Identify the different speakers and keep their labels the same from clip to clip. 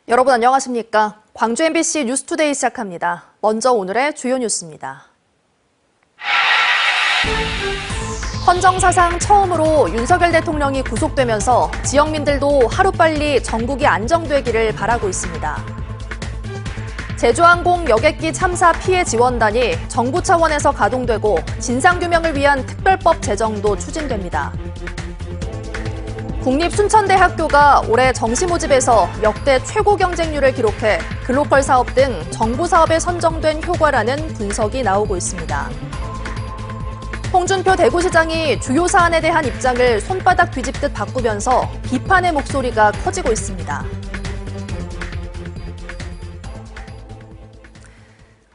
Speaker 1: 여러분 안녕하십니까? 광주 MBC 뉴스투데이 시작합니다. 먼저 오늘의 주요 뉴스입니다. 헌정사상 처음으로 윤석열 대통령이 구속되면서 지역민들도 하루빨리 전국이 안정되기를 바라고 있습니다. 제주항공 여객기 참사 피해 지원단이 정부 차원에서 가동되고 진상규명을 위한 특별법 제정도 추진됩니다. 국립순천대학교가 올해 정시모집에서 역대 최고 경쟁률을 기록해 글로컬 사업 등 정부 사업에 선정된 효과라는 분석이 나오고 있습니다. 홍준표 대구시장이 주요 사안에 대한 입장을 손바닥 뒤집듯 바꾸면서 비판의 목소리가 커지고 있습니다.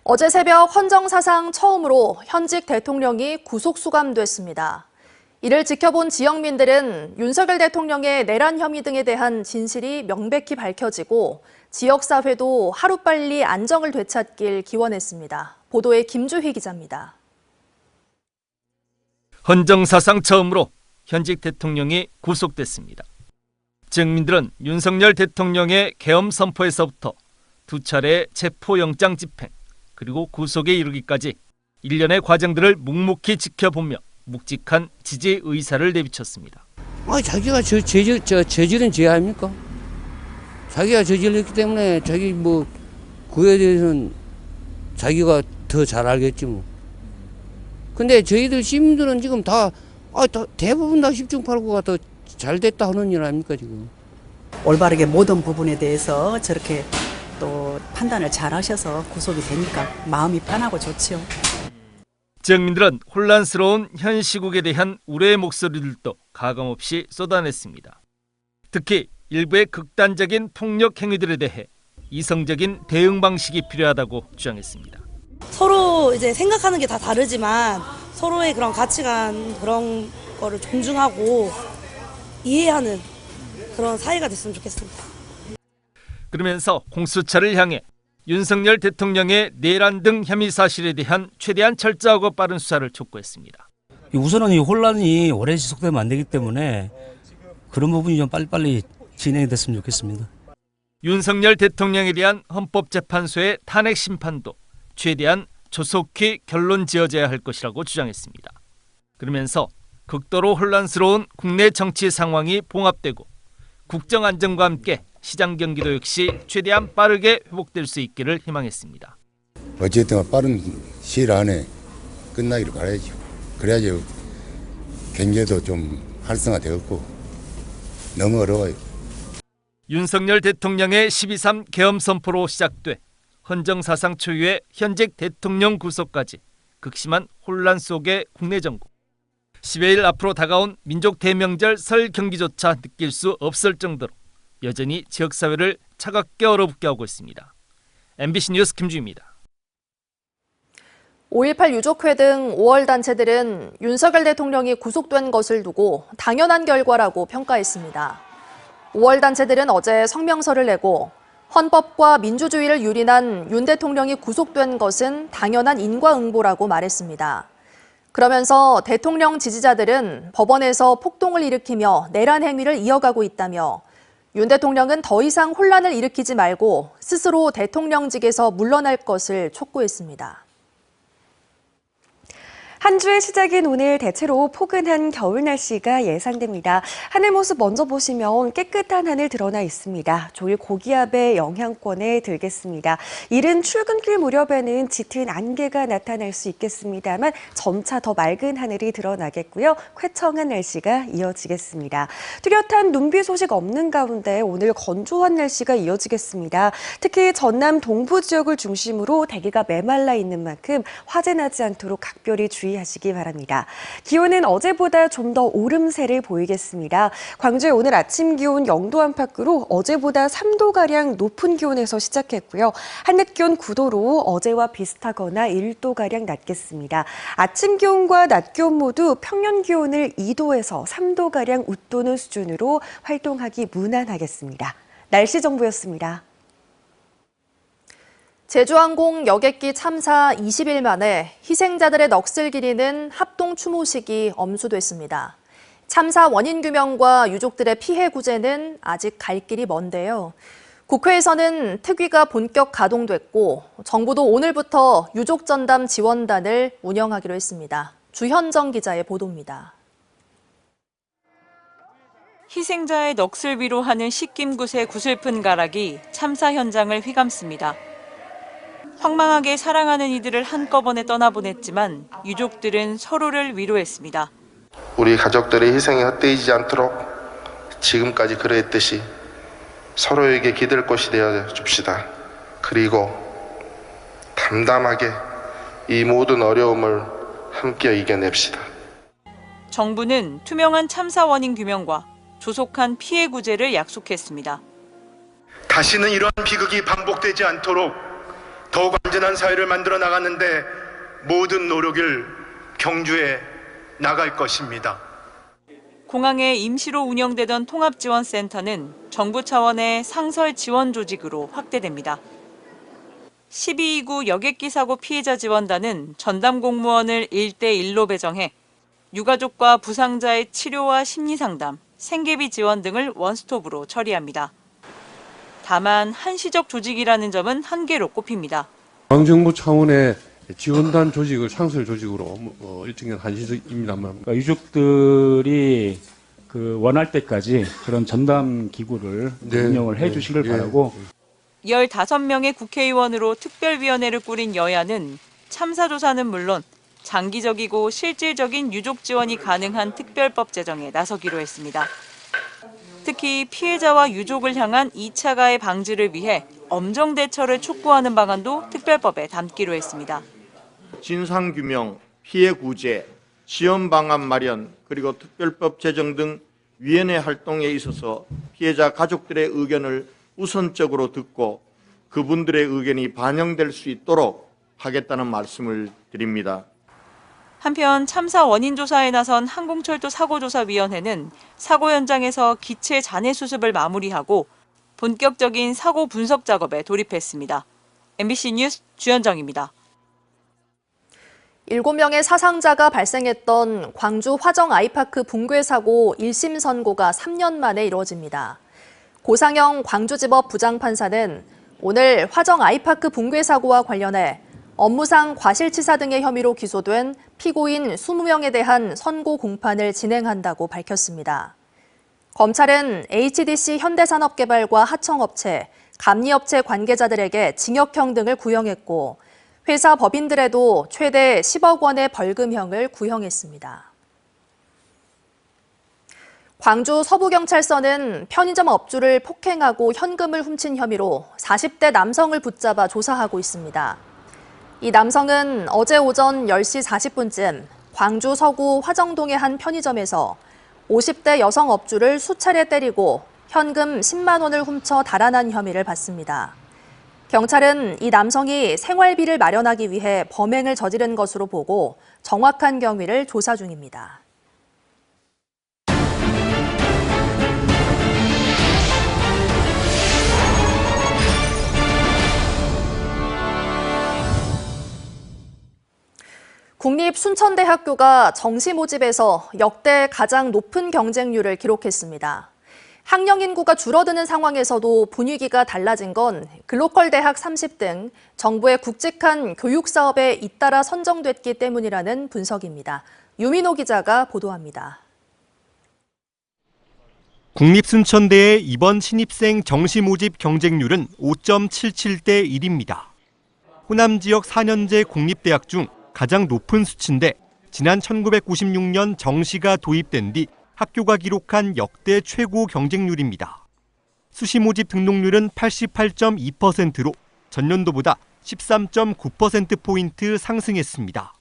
Speaker 1: 어제 새벽 헌정사상 처음으로 현직 대통령이 구속 수감됐습니다. 이를 지켜본 지역민들은 윤석열 대통령의 내란 혐의 등에 대한 진실이 명백히 밝혀지고 지역사회도 하루빨리 안정을 되찾길 기원했습니다. 보도에 김주희 기자입니다.
Speaker 2: 헌정사상 처음으로 현직 대통령이 구속됐습니다. 지역민들은 윤석열 대통령의 계엄 선포에서부터 두 차례 체포영장 집행 그리고 구속에 이르기까지 일련의 과정들을 묵묵히 지켜보며 묵직한 지지 의사를 내비쳤습니다.
Speaker 3: 자기가 저지른 죄 아닙니까? 자기가 저질렀기 때문에 자기 그에 대해서는 자기가 더 잘 알겠지 뭐. 근데 저희들 시민들은 지금 다 대부분 다 10중 8구가 더 잘 됐다 하는 일 아닙니까 지금.
Speaker 4: 올바르게 모든 부분에 대해서 저렇게 또 판단을 잘 하셔서 구속이 되니까 마음이 편하고 좋지요.
Speaker 2: 지역민들은 혼란스러운 현 시국에 대한 우려의 목소리들도 가감없이 쏟아냈습니다. 특히 일부의 극단적인 폭력 행위들에 대해 이성적인 대응 방식이 필요하다고 주장했습니다.
Speaker 5: 서로 이제 생각하는 게 다 다르지만 서로의 그런 가치관 그런 거를 존중하고 이해하는 그런 사이가 됐으면 좋겠습니다.
Speaker 2: 그러면서 공수처를 향해 윤석열 대통령의 내란 등 혐의 사실에 대한 최대한 철저하고 빠른 수사를 촉구했습니다.
Speaker 6: 우선은 이 혼란이 오래 지속되면 안 되기 때문에 그런 부분이 좀 빨리빨리 진행이 됐으면 좋겠습니다.
Speaker 2: 윤석열 대통령에 대한 헌법재판소의 탄핵 심판도 최대한 조속히 결론 지어져야 할 것이라고 주장했습니다. 그러면서 극도로 혼란스러운 국내 정치 상황이 봉합되고 국정 안정과 함께 시장 경기도 역시 최대한 빠르게 회복될 수 있기를 희망했습니다.
Speaker 7: 어쨌든 빠른 시일 안에 끝나기를 바라야죠. 그래야지 경제도 좀 활성화되었고 너무 어려워요.
Speaker 2: 윤석열 대통령의 12.3 계엄 선포로 시작돼 헌정사상 초유의 현직 대통령 구속까지 극심한 혼란 속의 국내 정국. 10여일 앞으로 다가온 민족 대명절 설 경기조차 느낄 수 없을 정도로 여전히 지역사회를 차갑게 얼어붙게 하고 있습니다. MBC 뉴스 김주희입니다.
Speaker 1: 5.18 유족회 등 5월 단체들은 윤석열 대통령이 구속된 것을 두고 당연한 결과라고 평가했습니다. 5월 단체들은 어제 성명서를 내고 헌법과 민주주의를 유린한 윤 대통령이 구속된 것은 당연한 인과응보라고 말했습니다. 그러면서 대통령 지지자들은 법원에서 폭동을 일으키며 내란 행위를 이어가고 있다며 윤 대통령은 더 이상 혼란을 일으키지 말고 스스로 대통령직에서 물러날 것을 촉구했습니다.
Speaker 8: 한 주의 시작인 오늘 대체로 포근한 겨울 날씨가 예상됩니다. 하늘 모습 먼저 보시면 깨끗한 하늘 드러나 있습니다. 조일 고기압의 영향권에 들겠습니다. 이른 출근길 무렵에는 짙은 안개가 나타날 수 있겠습니다만 점차 더 맑은 하늘이 드러나겠고요. 쾌청한 날씨가 이어지겠습니다. 뚜렷한 눈비 소식 없는 가운데 오늘 건조한 날씨가 이어지겠습니다. 특히 전남 동부 지역을 중심으로 대기가 메말라 있는 만큼 화재 나지 않도록 각별히 주의하시기 바랍니다. 기온은 어제보다 좀 더 오름세를 보이겠습니다. 광주의 오늘 아침 기온 0도 안팎으로 어제보다 3도가량 높은 기온에서 시작했고요. 한낮 기온 9도로 어제와 비슷하거나 1도가량 낮겠습니다. 아침 기온과 낮 기온 모두 평년 기온을 2도에서 3도가량 웃도는 수준으로 활동하기 무난하겠습니다. 날씨 정보였습니다.
Speaker 1: 제주항공 여객기 참사 20일 만에 희생자들의 넋을 기리는 합동 추모식이 엄수됐습니다. 참사 원인 규명과 유족들의 피해 구제는 아직 갈 길이 먼데요. 국회에서는 특위가 본격 가동됐고 정부도 오늘부터 유족전담 지원단을 운영하기로 했습니다. 주현정 기자의 보도입니다.
Speaker 9: 희생자의 넋을 위로하는 식김굿의 구슬픈 가락이 참사 현장을 휘감습니다. 황망하게 사랑하는 이들을 한꺼번에 떠나보냈지만 유족들은 서로를 위로했습니다.
Speaker 10: 우리 가족들의 희생이 헛되이지 않도록 지금까지 그러했듯이 서로에게 기댈 곳이 되어 줍시다. 그리고 담담하게 이 모든 어려움을 함께 이겨냅시다.
Speaker 9: 정부는 투명한 참사 원인 규명과 조속한 피해 구제를 약속했습니다.
Speaker 11: 다시는 이러한 비극이 반복되지 않도록 더욱 안전한 사회를 만들어 나가는데 모든 노력을 경주해 나갈 것입니다.
Speaker 9: 공항에 임시로 운영되던 통합지원센터는 정부 차원의 상설 지원 조직으로 확대됩니다. 12.29 여객기 사고 피해자 지원단은 전담 공무원을 1대1로 배정해 유가족과 부상자의 치료와 심리상담, 생계비 지원 등을 원스톱으로 처리합니다. 다만 한시적 조직이라는 점은 한계로 꼽힙니다.
Speaker 12: 중앙정부 차원의 지원단 조직을 상설 조직으로 일정한 한시적입니다만
Speaker 13: 유족들이 원할 때까지 그런 전담 기구를 운영을 해주시길 바라고
Speaker 9: 15명의 국회의원으로 특별위원회를 꾸린 여야는 참사 조사는 물론 장기적이고 실질적인 유족 지원이 가능한 특별법 제정에 나서기로 했습니다. 특히 피해자와 유족을 향한 2차 가해 방지를 위해 엄정 대처를 촉구하는 방안도 특별법에 담기로 했습니다.
Speaker 14: 진상규명, 피해 구제, 지원 방안 마련, 그리고 특별법 제정 등 위원회 활동에 있어서 피해자 가족들의 의견을 우선적으로 듣고 그분들의 의견이 반영될 수 있도록 하겠다는 말씀을 드립니다.
Speaker 9: 한편 참사 원인 조사에 나선 항공철도 사고조사위원회는 사고 현장에서 기체 잔해 수습을 마무리하고 본격적인 사고 분석 작업에 돌입했습니다. MBC 뉴스 주현정입니다.
Speaker 1: 7명의 사상자가 발생했던 광주 화정 아이파크 붕괴 사고 1심 선고가 3년 만에 이루어집니다. 고상영 광주지법 부장판사는 오늘 화정 아이파크 붕괴 사고와 관련해 업무상 과실치사 등의 혐의로 기소된 피고인 20명에 대한 선고 공판을 진행한다고 밝혔습니다. 검찰은 HDC 현대산업개발과 하청업체, 감리업체 관계자들에게 징역형 등을 구형했고 회사 법인들에도 최대 10억 원의 벌금형을 구형했습니다. 광주 서부경찰서는 편의점 업주를 폭행하고 현금을 훔친 혐의로 40대 남성을 붙잡아 조사하고 있습니다. 이 남성은 어제 오전 10시 40분쯤 광주 서구 화정동의 한 편의점에서 50대 여성 업주를 수차례 때리고 현금 10만 원을 훔쳐 달아난 혐의를 받습니다. 경찰은 이 남성이 생활비를 마련하기 위해 범행을 저지른 것으로 보고 정확한 경위를 조사 중입니다. 국립순천대학교가 정시 모집에서 역대 가장 높은 경쟁률을 기록했습니다. 학령 인구가 줄어드는 상황에서도 분위기가 달라진 건 글로컬 대학 30등 정부의 굵직한 교육 사업에 잇따라 선정됐기 때문이라는 분석입니다. 유민호 기자가 보도합니다.
Speaker 2: 국립순천대의 이번 신입생 정시 모집 경쟁률은 5.77대 1입니다. 호남 지역 4년제 공립대학 중 가장 높은 수치인데 지난 1996년 정시가 도입된 뒤 학교가 기록한 역대 최고 경쟁률입니다. 수시 모집 등록률은 88.2%로 전년도보다 13.9%포인트 상승했습니다.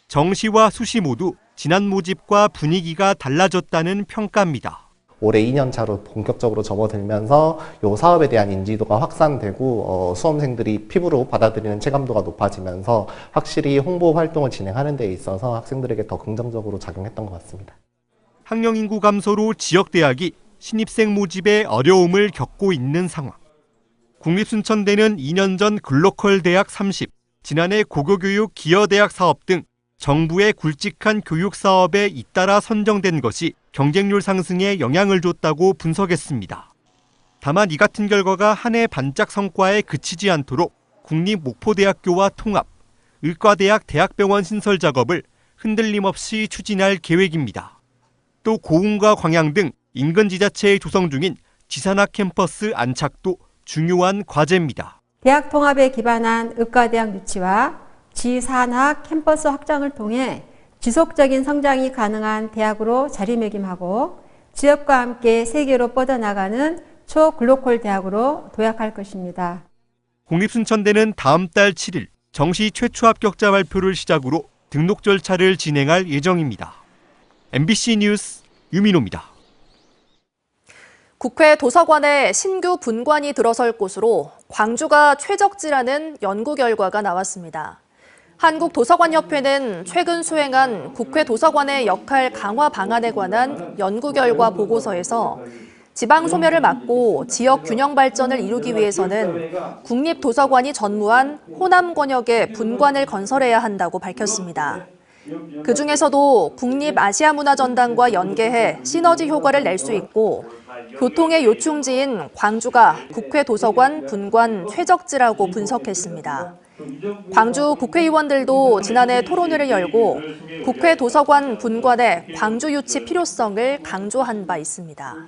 Speaker 2: 정시와 수시 모두 지난 모집과 분위기가 달라졌다는 평가입니다.
Speaker 15: 올해 2년차로 본격적으로 접어들면서 이 사업에 대한 인지도가 확산되고 수험생들이 피부로 받아들이는 체감도가 높아지면서 확실히 홍보 활동을 진행하는 데 있어서 학생들에게 더 긍정적으로 작용했던 것 같습니다.
Speaker 2: 학령 인구 감소로 지역 대학이 신입생 모집에 어려움을 겪고 있는 상황. 국립순천대는 2년 전 글로컬 대학 30, 지난해 고교교육 기여대학 사업 등 정부의 굵직한 교육 사업에 잇따라 선정된 것이 경쟁률 상승에 영향을 줬다고 분석했습니다.
Speaker 16: 다만 이 같은 결과가 한 해 반짝 성과에 그치지 않도록 국립목포대학교와 통합, 의과대학 대학병원 신설 작업을 흔들림 없이 추진할 계획입니다. 또 고흥과 광양 등 인근 지자체에 조성 중인 지산학 캠퍼스 안착도 중요한 과제입니다.
Speaker 17: 대학 통합에 기반한 의과대학 유치와 지산학 캠퍼스 확장을 통해 지속적인 성장이 가능한 대학으로 자리매김하고 지역과 함께 세계로 뻗어나가는 초글로컬 대학으로 도약할 것입니다.
Speaker 16: 국립순천대는 다음 달 7일 정시 최초 합격자 발표를 시작으로 등록 절차를 진행할 예정입니다. MBC 뉴스 유민호입니다.
Speaker 1: 국회 도서관에 신규 분관이 들어설 곳으로 광주가 최적지라는 연구 결과가 나왔습니다. 한국도서관협회는 최근 수행한 국회 도서관의 역할 강화 방안에 관한 연구 결과 보고서에서 지방 소멸을 막고 지역 균형 발전을 이루기 위해서는 국립도서관이 전무한 호남 권역에 분관을 건설해야 한다고 밝혔습니다. 그중에서도 국립아시아문화전당과 연계해 시너지 효과를 낼 수 있고 교통의 요충지인 광주가 국회 도서관 분관 최적지라고 분석했습니다. 광주 국회의원들도 지난해 토론회를 열고 국회 도서관 분관의 광주 유치 필요성을 강조한 바 있습니다.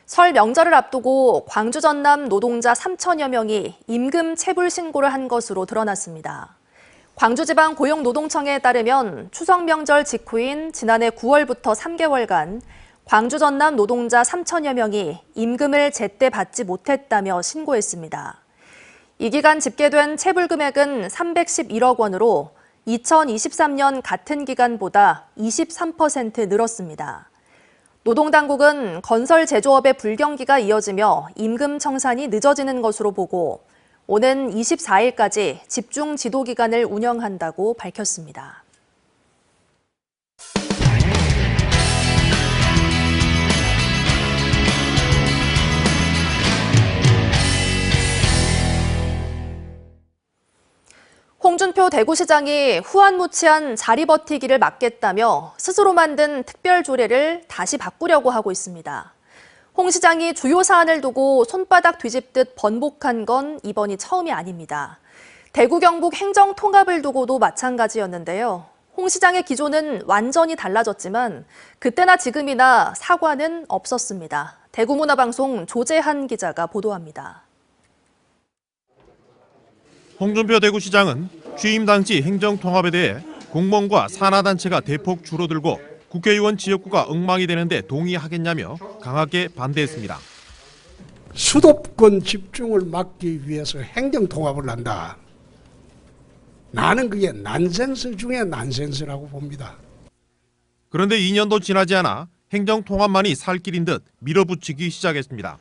Speaker 1: 설 명절을 앞두고 광주 전남 노동자 3천여 명이 임금 체불 신고를 한 것으로 드러났습니다. 광주지방고용노동청에 따르면 추석 명절 직후인 지난해 9월부터 3개월간 광주 전남 노동자 3천여 명이 임금을 제때 받지 못했다며 신고했습니다. 이 기간 집계된 체불 금액은 311억 원으로 2023년 같은 기간보다 23% 늘었습니다. 노동당국은 건설 제조업의 불경기가 이어지며 임금 청산이 늦어지는 것으로 보고 오는 24일까지 집중 지도 기간을 운영한다고 밝혔습니다. 홍준표 대구시장이 후한무치한 자리 버티기를 막겠다며 스스로 만든 특별조례를 다시 바꾸려고 하고 있습니다. 홍 시장이 주요 사안을 두고 손바닥 뒤집듯 번복한 건 이번이 처음이 아닙니다. 대구 경북 행정통합을 두고도 마찬가지였는데요. 홍 시장의 기조는 완전히 달라졌지만 그때나 지금이나 사과는 없었습니다. 대구문화방송 조재한 기자가 보도합니다.
Speaker 18: 홍준표 대구시장은 취임 당시 행정통합에 대해 공무원과 산하단체가 대폭 줄어들고 국회의원 지역구가 엉망이 되는데 동의하겠냐며 강하게 반대했습니다.
Speaker 19: 수도권 집중을 막기 위해서 행정통합을 한다. 나는 그게 난센스 중에 난센스라고 봅니다.
Speaker 18: 그런데 2년도 지나지 않아 행정통합만이 살 길인 듯 밀어붙이기 시작했습니다.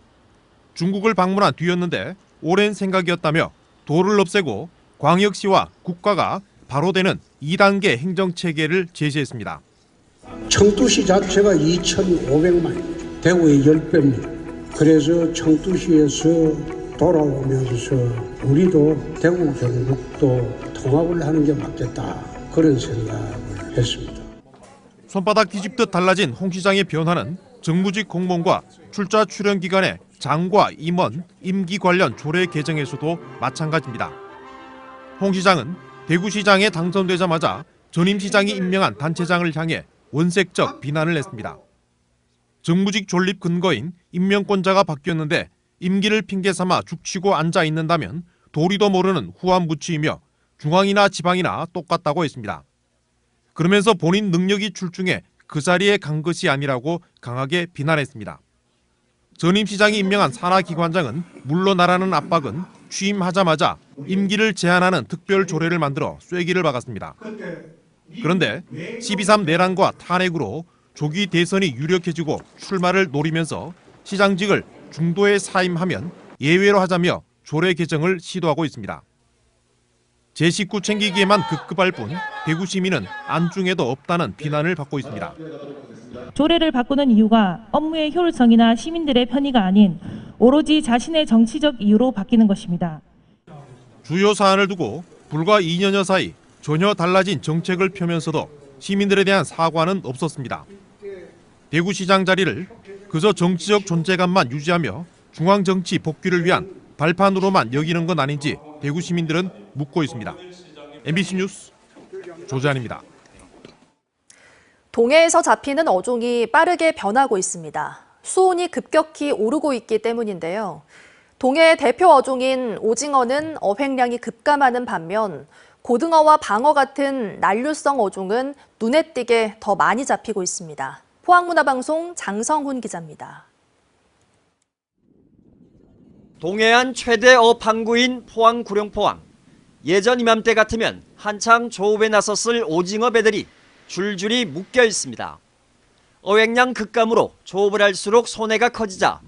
Speaker 18: 중국을 방문한 뒤였는데 오랜 생각이었다며 도를 없애고 광역시와 국가가 바로 되는 2단계 행정체계를 제시했습니다.
Speaker 20: 청두시 자체가 2,500만, 대구의 10배입니다. 그래서 청두시에서 돌아오면서 우리도 대구 경북도 통합을 하는 게 맞겠다, 그런 생각을 했습니다.
Speaker 18: 손바닥 뒤집듯 달라진 홍 시장의 변화는 정무직 공무원과 출자 출연 기간에 장과 임원, 임기 관련 조례 개정에서도 마찬가지입니다. 홍 시장은 대구시장에 당선되자마자 전임 시장이 임명한 단체장을 향해 원색적 비난을 했습니다. 정무직 존립 근거인 임명권자가 바뀌었는데 임기를 핑계 삼아 죽치고 앉아 있는다면 도리도 모르는 후한무치이며 중앙이나 지방이나 똑같다고 했습니다. 그러면서 본인 능력이 출중해 그 자리에 간 것이 아니라고 강하게 비난했습니다. 전임 시장이 임명한 산하기관장은 물러나라는 압박은 취임하자마자 임기를 제한하는 특별 조례를 만들어 쐐기를 박았습니다. 그런데 12.3 내란과 탄핵으로 조기 대선이 유력해지고 출마를 노리면서 시장직을 중도에 사임하면 예외로 하자며 조례 개정을 시도하고 있습니다. 제 식구 챙기기에만 급급할 뿐 대구 시민은 안중에도 없다는 비난을 받고 있습니다.
Speaker 21: 조례를 바꾸는 이유가 업무의 효율성이나 시민들의 편의가 아닌 오로지 자신의 정치적 이유로 바뀌는 것입니다.
Speaker 18: 주요 사안을 두고 불과 2년여 사이 전혀 달라진 정책을 펴면서도 시민들에 대한 사과는 없었습니다. 대구시장 자리를 그저 정치적 존재감만 유지하며 중앙정치 복귀를 위한 발판으로만 여기는 건 아닌지 대구 시민들은 묻고 있습니다. MBC 뉴스 조재환입니다.
Speaker 1: 동해에서 잡히는 어종이 빠르게 변하고 있습니다. 수온이 급격히 오르고 있기 때문인데요. 동해의 대표 어종인 오징어는 어획량이 급감하는 반면 고등어와 방어 같은 난류성 어종은 눈에 띄게 더 많이 잡히고 있습니다. 포항문화방송 장성훈 기자입니다.
Speaker 3: 동해안 최대 어항구인 포항 구룡포항. 예전 이맘때 같으면 한창 조업에 나섰을 오징어 배들이 줄줄이 묶여 있습니다. 어획량 급감으로 조업을 할수록 손해가 커지자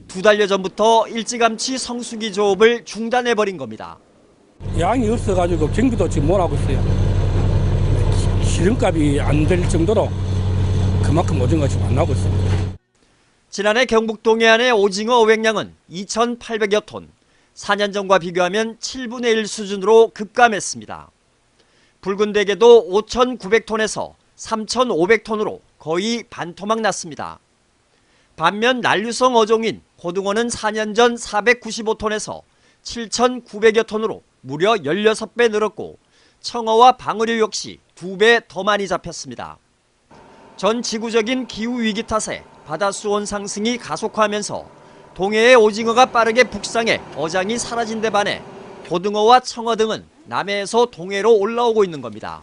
Speaker 3: 2달여 전부터 일찌감치 성수기 조업을 중단해버린 겁니다.
Speaker 22: 양이 없어가지고 경비도 지금 못 하고 있어요. 기름값이 안 될 정도로 그만큼 오징어가 지금 안 나오고 있습니다.
Speaker 3: 지난해 경북 동해안의 오징어 어획량은 2,800여 톤, 4년 전과 비교하면 7분의 1 수준으로 급감했습니다. 붉은 대게도 5,900톤에서 3,500톤으로 거의 반토막 났습니다. 반면 난류성 어종인 고등어는 4년 전 495톤에서 7,900여 톤으로 무려 16배 늘었고 청어와 방어류 역시 2배 더 많이 잡혔습니다. 전 지구적인 기후위기 탓에 바다수온 상승이 가속화하면서 동해의 오징어가 빠르게 북상해 어장이 사라진 데 반해 고등어와 청어 등은 남해에서 동해로 올라오고 있는 겁니다.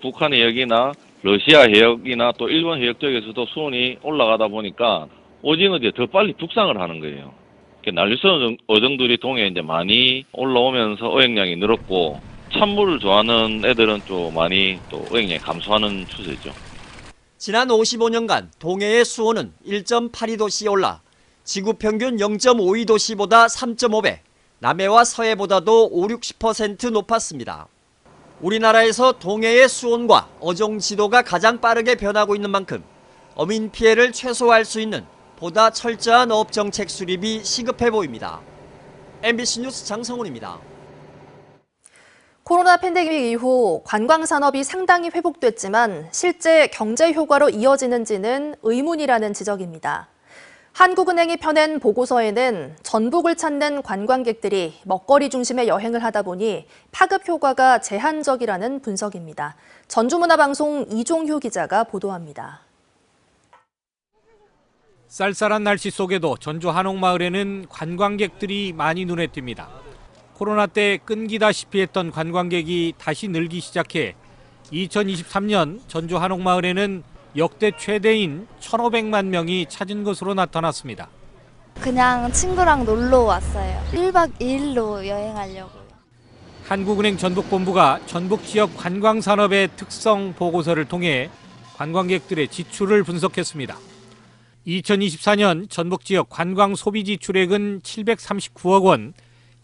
Speaker 23: 북한 해역이나 러시아 해역이나 또 일본 해역 쪽에서도 수온이 올라가다 보니까 오징어들이 더 빨리 북상을 하는 거예요. 난류성 어종들이 동해에 이제 많이 올라오면서 어획량이 늘었고 찬물을 좋아하는 애들은 좀 많이 또 어획량이 감소하는 추세죠.
Speaker 3: 지난 55년간 동해의 수온은 1.82도씨 올라 지구 평균 0.52도씨보다 3.5배, 남해와 서해보다도 50-60% 높았습니다. 우리나라에서 동해의 수온과 어종 지도가 가장 빠르게 변하고 있는 만큼 어민 피해를 최소화할 수 있는 보다 철저한 어업정책 수립이 시급해 보입니다. MBC 뉴스 장성훈입니다.
Speaker 1: 코로나 팬데믹 이후 관광산업이 상당히 회복됐지만 실제 경제 효과로 이어지는지는 의문이라는 지적입니다. 한국은행이 펴낸 보고서에는 전북을 찾는 관광객들이 먹거리 중심의 여행을 하다 보니 파급 효과가 제한적이라는 분석입니다. 전주문화방송 이종효 기자가 보도합니다.
Speaker 24: 쌀쌀한 날씨 속에도 전주 한옥마을에는 관광객들이 많이 눈에 띕니다. 코로나 때 끊기다시피 했던 관광객이 다시 늘기 시작해 2023년 전주 한옥마을에는 역대 최대인 1,500만 명이 찾은 것으로 나타났습니다.
Speaker 25: 그냥 친구랑 놀러 왔어요. 1박 2일로 여행하려고요.
Speaker 24: 한국은행 전북본부가 전북 지역 관광산업의 특성 보고서를 통해 관광객들의 지출을 분석했습니다. 2024년 전북 지역 관광 소비 지출액은 739억 원,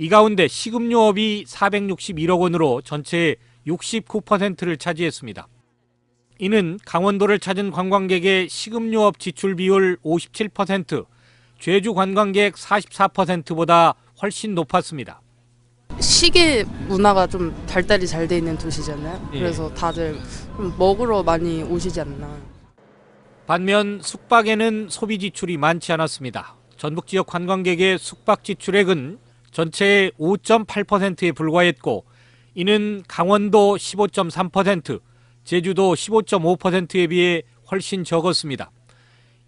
Speaker 24: 이 가운데 식음료업이 461억 원으로 전체의 69%를 차지했습니다. 이는 강원도를 찾은 관광객의 식음료업 지출 비율 57%, 제주 관광객 44%보다 훨씬 높았습니다.
Speaker 26: 시계 문화가 좀 발달이 잘 돼 있는 도시잖아요. 그래서 다들 좀 먹으러 많이 오시지 않나.
Speaker 24: 반면 숙박에는 소비 지출이 많지 않았습니다. 전북 지역 관광객의 숙박 지출액은 전체의 5.8%에 불과했고 이는 강원도 15.3%, 제주도 15.5%에 비해 훨씬 적었습니다.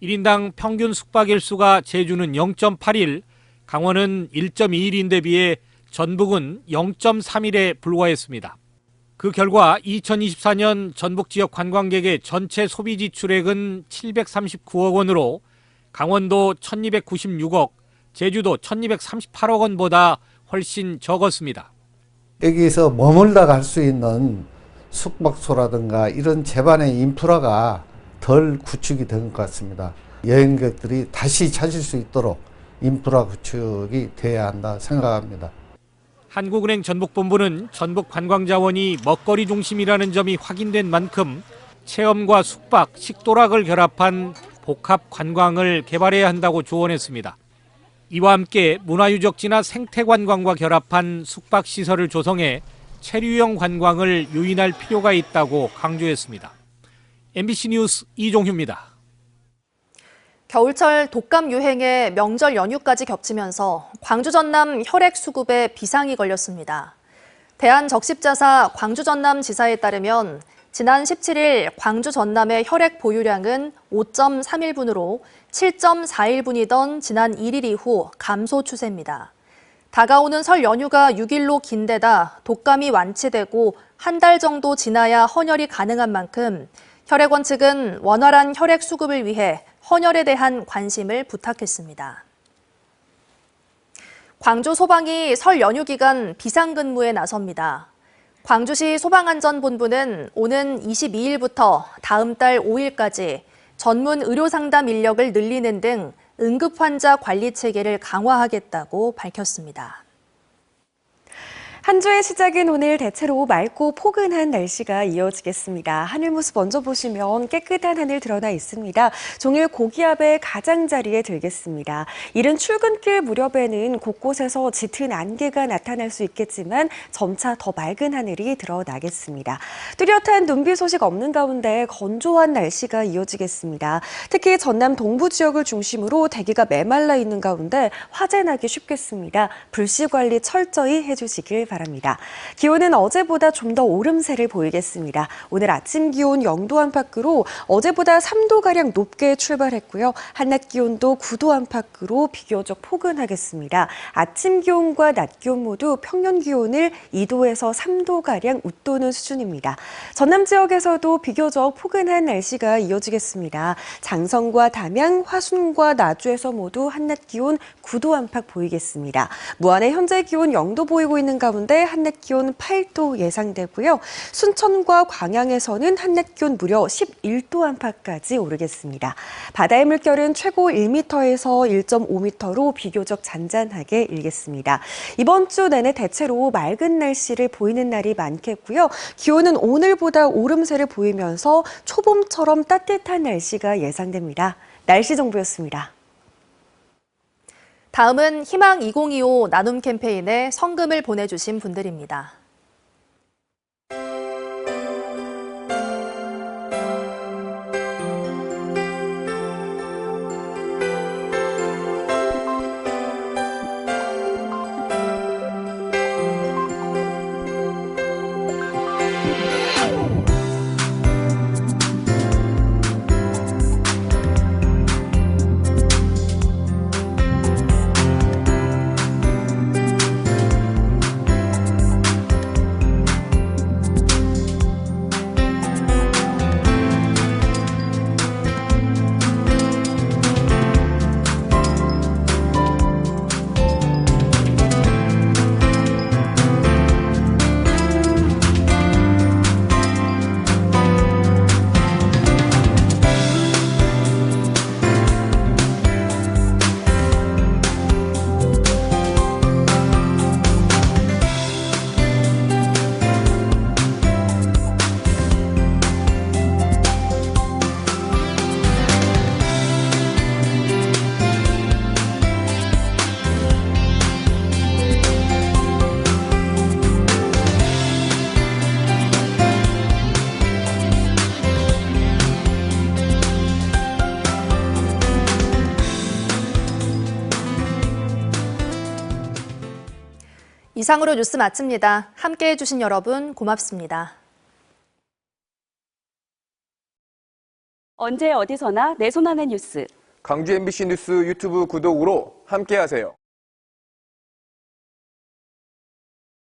Speaker 24: 1인당 평균 숙박일수가 제주는 0.8일, 강원은 1.2일인데 비해 전북은 0.3일에 불과했습니다. 그 결과 2024년 전북 지역 관광객의 전체 소비 지출액은 739억 원으로 강원도 1,296억, 제주도 1,238억 원보다 훨씬 적었습니다.
Speaker 27: 여기서 머물다 갈 수 있는 숙박소라든가 이런 제반의 인프라가 덜 구축이 된 것 같습니다. 여행객들이 다시 찾을 수 있도록 인프라 구축이 돼야 한다 생각합니다.
Speaker 24: 한국은행 전북본부는 전북 관광자원이 먹거리 중심이라는 점이 확인된 만큼 체험과 숙박, 식도락을 결합한 복합 관광을 개발해야 한다고 조언했습니다. 이와 함께 문화유적지나 생태관광과 결합한 숙박시설을 조성해 체류형 관광을 유인할 필요가 있다고 강조했습니다. MBC 뉴스 이종휴입니다.
Speaker 1: 겨울철 독감 유행에 명절 연휴까지 겹치면서 광주 전남 혈액 수급에 비상이 걸렸습니다. 대한적십자사 광주 전남 지사에 따르면 지난 17일 광주 전남의 혈액 보유량은 5.31분으로 7.41분이던 지난 1일 이후 감소 추세입니다. 다가오는 설 연휴가 6일로 긴 데다 독감이 완치되고 한 달 정도 지나야 헌혈이 가능한 만큼 혈액원 측은 원활한 혈액 수급을 위해 헌혈에 대한 관심을 부탁했습니다. 광주 소방이 설 연휴 기간 비상근무에 나섭니다. 광주시 소방안전본부는 오는 22일부터 다음 달 5일까지 전문 의료상담 인력을 늘리는 등 응급환자 관리 체계를 강화하겠다고 밝혔습니다.
Speaker 4: 한 주의 시작인 오늘 대체로 맑고 포근한 날씨가 이어지겠습니다. 하늘 모습 먼저 보시면 깨끗한 하늘 드러나 있습니다. 종일 고기압의 가장자리에 들겠습니다. 이른 출근길 무렵에는 곳곳에서 짙은 안개가 나타날 수 있겠지만 점차 더 맑은 하늘이 드러나겠습니다. 뚜렷한 눈비 소식 없는 가운데 건조한 날씨가 이어지겠습니다. 특히 전남 동부 지역을 중심으로 대기가 메말라 있는 가운데 화재 나기 쉽겠습니다. 불씨 관리 철저히 해주시길 바랍니다. 기온은 어제보다 좀 더 오름세를 보이겠습니다. 오늘 아침 기온 0도 안팎으로 어제보다 3도가량 높게 출발했고요. 한낮 기온도 9도 안팎으로 비교적 포근하겠습니다. 아침 기온과 낮 기온 모두 평년 기온을 2도에서 3도가량 웃도는 수준입니다. 전남 지역에서도 비교적 포근한 날씨가 이어지겠습니다. 장성과 담양, 화순과 나주에서 모두 한낮 기온 9도 안팎 보이겠습니다. 무안의 현재 기온 0도 보이고 있는 가운데 한낮 기온 8도 예상되고요. 순천과 광양에서는 한낮 기온 무려 11도 안팎까지 오르겠습니다. 바다의 물결은 최고 1m에서 1.5m로 비교적 잔잔하게 일겠습니다. 이번 주 내내 대체로 맑은 날씨를 보이는 날이 많겠고요. 기온은 오늘보다 오름세를 보이면서 초봄처럼 따뜻한 날씨가 예상됩니다. 날씨 정보였습니다.
Speaker 1: 다음은 희망 2025 나눔 캠페인에 성금을 보내주신 분들입니다. 이상으로 뉴스 마칩니다. 함께해 주신 여러분 고맙습니다.
Speaker 5: 언제 어디서나 내 손 안의 뉴스.
Speaker 6: 광주 MBC 뉴스 유튜브 구독으로 함께하세요.